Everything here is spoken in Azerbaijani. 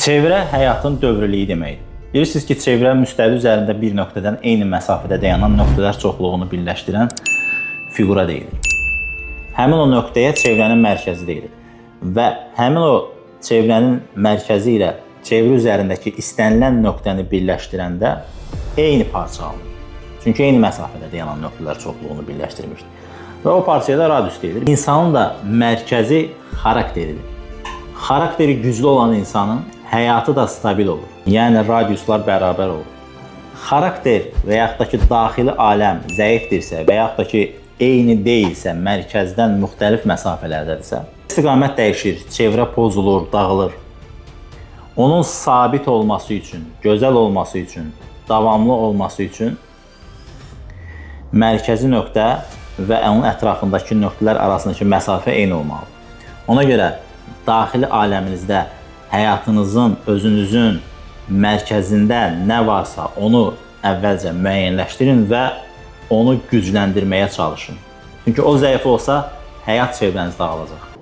Çevrə həyatın dövrlüyü deməkdir. Bilirsiniz ki, çevrə müstəvi üzərində bir nöqtədən eyni məsafədə dayanan nöqtələr çoxluğunu birləşdirən fiqura deyilir. Həmin o nöqtəyə çevrənin mərkəzi deyilir. Və həmin o çevrənin mərkəzi ilə çevrə üzərindəki istənilən nöqtəni birləşdirəndə eyni parça alınır. Çünki eyni məsafədə dayanan nöqtələr çoxluğunu birləşdirmişdir. Və o parçaya da radius deyilir. İnsanın da mərkəzi xarakteridir. Xarakteri güclü olan insanın həyatı da stabil olur. Yəni radiuslar bərabər olur. Xarakter və yaxud da ki, daxili aləm zəifdirsə və yaxud da ki, eyni deyilsə, mərkəzdən müxtəlif məsafələrdədirsə, istiqamət dəyişir, çevrə pozulur, dağılır. Onun sabit olması üçün, gözəl olması üçün, davamlı olması üçün mərkəzi nöqtə və onun ətrafındakı nöqtələr arasındakı məsafə eyni olmalıdır. Ona görə daxili aləminizdə həyatınızın, özünüzün mərkəzində nə varsa onu əvvəlcə müəyyənləşdirin və onu gücləndirməyə çalışın. Çünki o zəif olsa həyat çevrəniz dağılacaq.